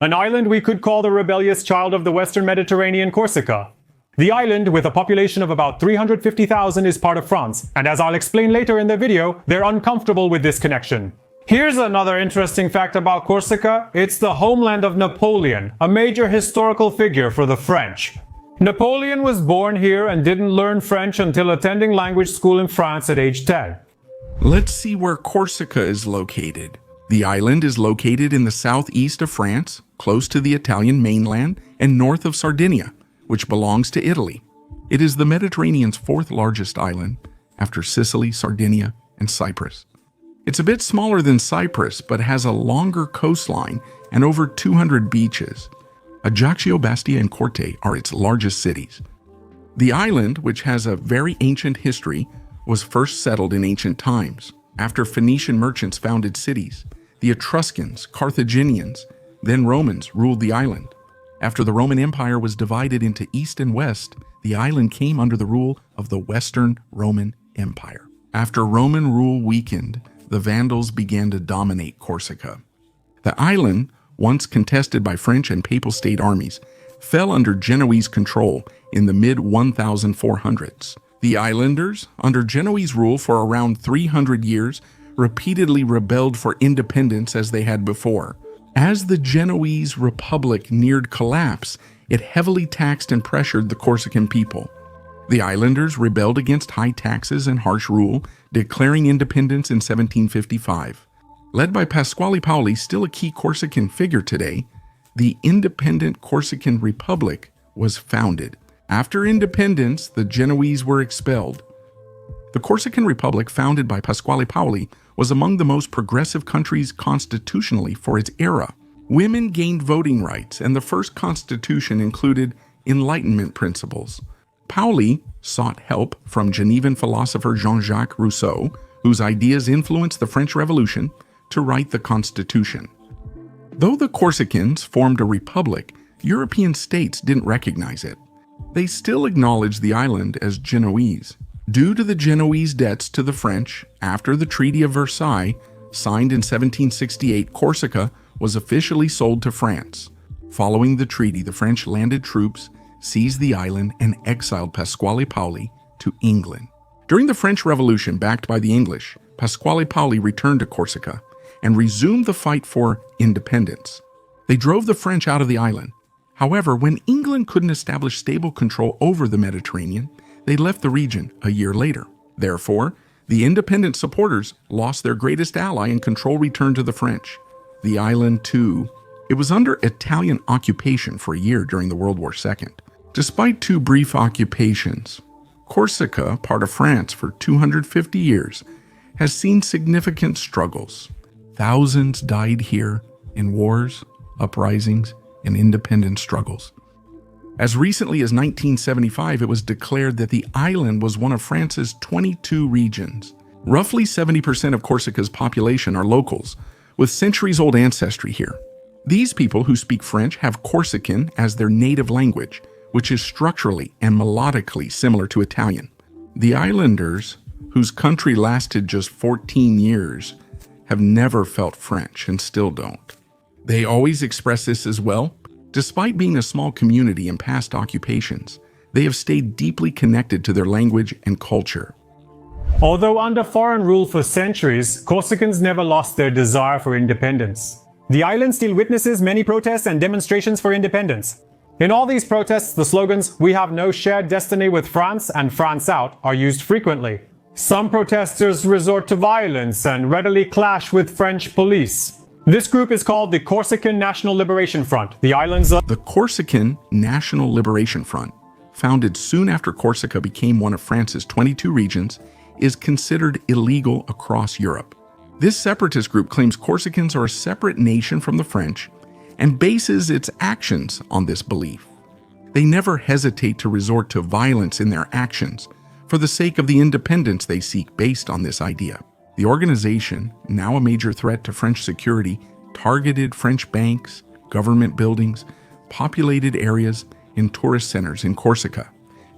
an island we could call the rebellious child of the Western Mediterranean, Corsica. The island, with a population of about 350,000, is part of France, and as I'll explain later in the video, they're uncomfortable with this connection. Here's another interesting fact about Corsica. It's the homeland of Napoleon, a major historical figure for the French. Napoleon was born here and didn't learn French until attending language school in France at age 10. Let's see where Corsica is located. The island is located in the southeast of France, close to the Italian mainland and north of Sardinia, which belongs to Italy. It is the Mediterranean's fourth largest island, after Sicily, Sardinia, and Cyprus. It's a bit smaller than Cyprus, but has a longer coastline and over 200 beaches. Ajaccio, Bastia, and Corte are its largest cities. The island, which has a very ancient history, was first settled in ancient times, after Phoenician merchants founded cities. The Etruscans, Carthaginians, then Romans ruled the island. After the Roman Empire was divided into East and West, the island came under the rule of the Western Roman Empire. After Roman rule weakened, the Vandals began to dominate Corsica. The island, once contested by French and Papal state armies, fell under Genoese control in the mid-1400s. The islanders, under Genoese rule for around 300 years, repeatedly rebelled for independence as they had before. As the Genoese Republic neared collapse, it heavily taxed and pressured the Corsican people. The islanders rebelled against high taxes and harsh rule, declaring independence in 1755. Led by Pasquale Paoli, still a key Corsican figure today, the independent Corsican Republic was founded. After independence, the Genoese were expelled. The Corsican Republic, founded by Pasquale Paoli, was among the most progressive countries constitutionally for its era. Women gained voting rights, and the first constitution included Enlightenment principles. Paoli sought help from Genevan philosopher Jean-Jacques Rousseau, whose ideas influenced the French Revolution, to write the Constitution. Though the Corsicans formed a republic, European states didn't recognize it. They still acknowledged the island as Genoese. Due to the Genoese debts to the French, after the Treaty of Versailles, signed in 1768, Corsica was officially sold to France. Following the treaty, the French landed troops, seized the island, and exiled Pasquale Paoli to England. During the French Revolution, backed by the English, Pasquale Paoli returned to Corsica and resumed the fight for independence. They drove the French out of the island. However, when England couldn't establish stable control over the Mediterranean, they left the region a year later. Therefore, the independent supporters lost their greatest ally and control returned to the French. The island, too. It was under Italian occupation for a year during the World War II. Despite two brief occupations, Corsica, part of France for 250 years, has seen significant struggles. Thousands died here in wars, uprisings, and independence struggles. As recently as 1975, it was declared that the island was one of France's 22 regions. Roughly 70% of Corsica's population are locals, with centuries-old ancestry here. These people who speak French have Corsican as their native language, which is structurally and melodically similar to Italian. The islanders, whose country lasted just 14 years, have never felt French and still don't. They always express this as well. Despite being a small community in past occupations, they have stayed deeply connected to their language and culture. Although under foreign rule for centuries, Corsicans never lost their desire for independence. The island still witnesses many protests and demonstrations for independence. In all these protests, the slogans, "We have no shared destiny with France" and "France out" are used frequently. Some protesters resort to violence and readily clash with French police. This group is called the Corsican National Liberation Front. The Corsican National Liberation Front, founded soon after Corsica became one of France's 22 regions, is considered illegal across Europe. This separatist group claims Corsicans are a separate nation from the French and bases its actions on this belief. They never hesitate to resort to violence in their actions for the sake of the independence they seek based on this idea. The organization, now a major threat to French security, targeted French banks, government buildings, populated areas, and tourist centers in Corsica,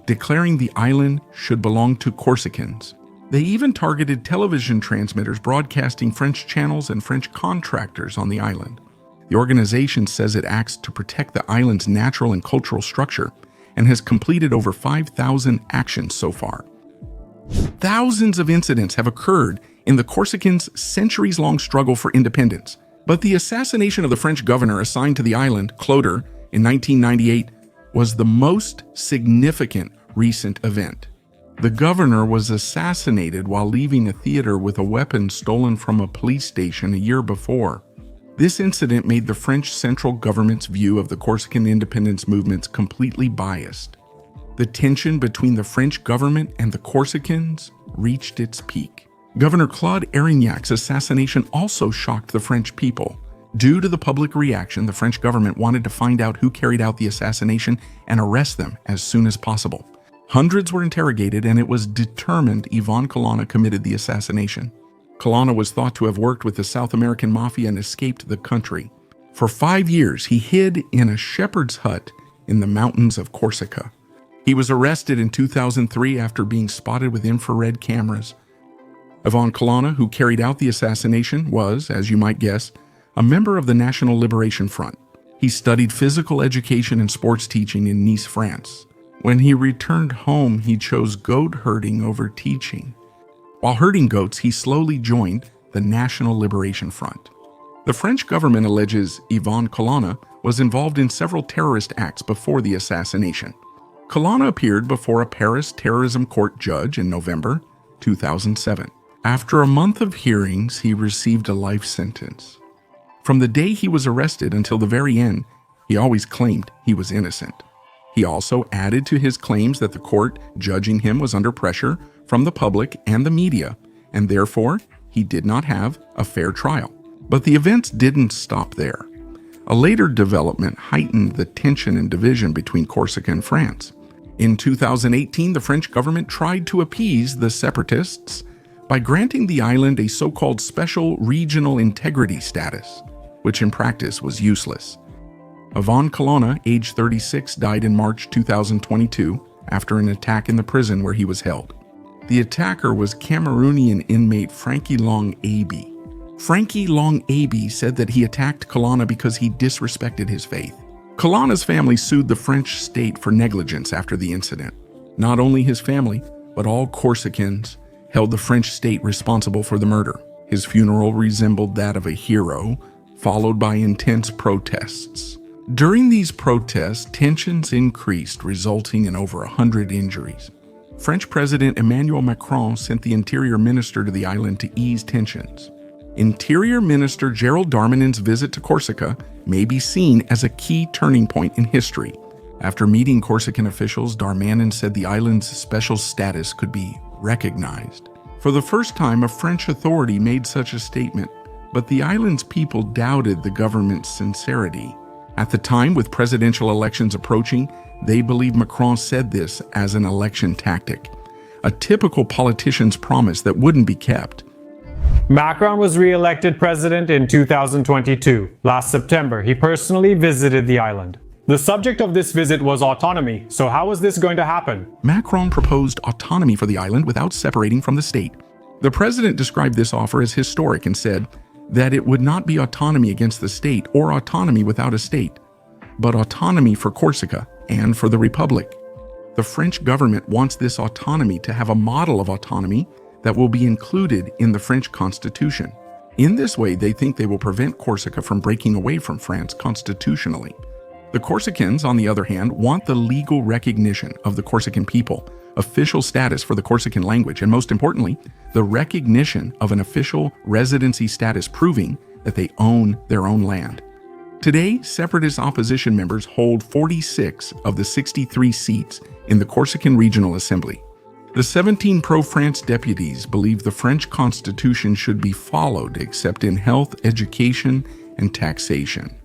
declaring the island should belong to Corsicans. They even targeted television transmitters broadcasting French channels and French contractors on the island. The organization says it acts to protect the island's natural and cultural structure and has completed over 5,000 actions so far. Thousands of incidents have occurred in the Corsicans' centuries-long struggle for independence, but the assassination of the French governor assigned to the island, Clotaire, in 1998 was the most significant recent event. The governor was assassinated while leaving a theater with a weapon stolen from a police station a year before. This incident made the French central government's view of the Corsican independence movements completely biased. The tension between the French government and the Corsicans reached its peak. Governor Claude Erignac's assassination also shocked the French people. Due to the public reaction, the French government wanted to find out who carried out the assassination and arrest them as soon as possible. Hundreds were interrogated, and it was determined Yvon Colonna committed the assassination. Colonna was thought to have worked with the South American mafia and escaped the country. For 5 years, he hid in a shepherd's hut in the mountains of Corsica. He was arrested in 2003 after being spotted with infrared cameras. Yvon Colonna, who carried out the assassination, was, as you might guess, a member of the National Liberation Front. He studied physical education and sports teaching in Nice, France. When he returned home, he chose goat herding over teaching. While herding goats, he slowly joined the National Liberation Front. The French government alleges Yvon Colonna was involved in several terrorist acts before the assassination. Colonna appeared before a Paris terrorism court judge in November 2007. After a month of hearings, he received a life sentence. From the day he was arrested until the very end, he always claimed he was innocent. He also added to his claims that the court judging him was under pressure from the public and the media, and therefore he did not have a fair trial. But the events didn't stop there. A later development heightened the tension and division between Corsica and France. In 2018, the French government tried to appease the separatists by granting the island a so-called special regional integrity status, which in practice was useless. Yvon Colonna, age 36, died in March 2022 after an attack in the prison where he was held. The attacker was Cameroonian inmate Frankie Long Aby. Frankie Long Aby said that he attacked Colonna because he disrespected his faith. Colonna's family sued the French state for negligence after the incident. Not only his family, but all Corsicans held the French state responsible for the murder. His funeral resembled that of a hero, followed by intense protests. During these protests, tensions increased, resulting in over 100 injuries. French President Emmanuel Macron sent the Interior Minister to the island to ease tensions. Interior Minister Gerald Darmanin's visit to Corsica may be seen as a key turning point in history. After meeting Corsican officials, Darmanin said the island's special status could be recognized. For the first time, a French authority made such a statement, but the island's people doubted the government's sincerity. At the time, with presidential elections approaching, they believed Macron said this as an election tactic, a typical politician's promise that wouldn't be kept. Macron was re-elected president in 2022. Last September, he personally visited the island. The subject of this visit was autonomy, so how was this going to happen? Macron proposed autonomy for the island without separating from the state. The president described this offer as historic and said that it would not be autonomy against the state or autonomy without a state, but autonomy for Corsica and for the Republic. The French government wants this autonomy to have a model of autonomy that will be included in the French constitution. In this way, they think they will prevent Corsica from breaking away from France constitutionally. The Corsicans, on the other hand, want the legal recognition of the Corsican people, official status for the Corsican language, and most importantly, the recognition of an official residency status proving that they own their own land. Today, separatist opposition members hold 46 of the 63 seats in the Corsican Regional Assembly. The 17 pro-France deputies believe the French constitution should be followed except in health, education, and taxation.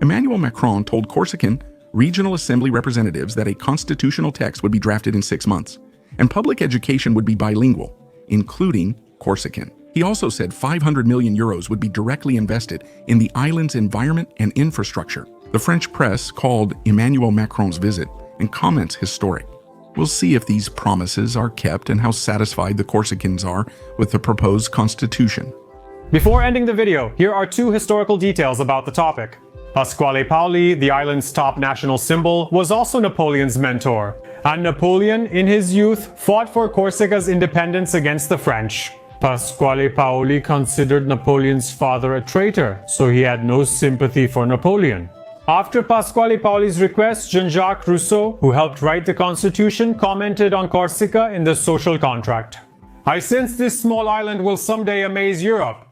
Emmanuel Macron told Corsican Regional Assembly representatives that a constitutional text would be drafted in 6 months, and public education would be bilingual, including Corsican. He also said 500 million euros would be directly invested in the island's environment and infrastructure. The French press called Emmanuel Macron's visit and comments historic. We'll see if these promises are kept and how satisfied the Corsicans are with the proposed constitution. Before ending the video, here are two historical details about the topic. Pasquale Paoli, the island's top national symbol, was also Napoleon's mentor, and Napoleon, in his youth, fought for Corsica's independence against the French. Pasquale Paoli considered Napoleon's father a traitor, so he had no sympathy for Napoleon. After Pasquale Paoli's request, Jean-Jacques Rousseau, who helped write the Constitution, commented on Corsica in the social contract. "I sense this small island will someday amaze Europe.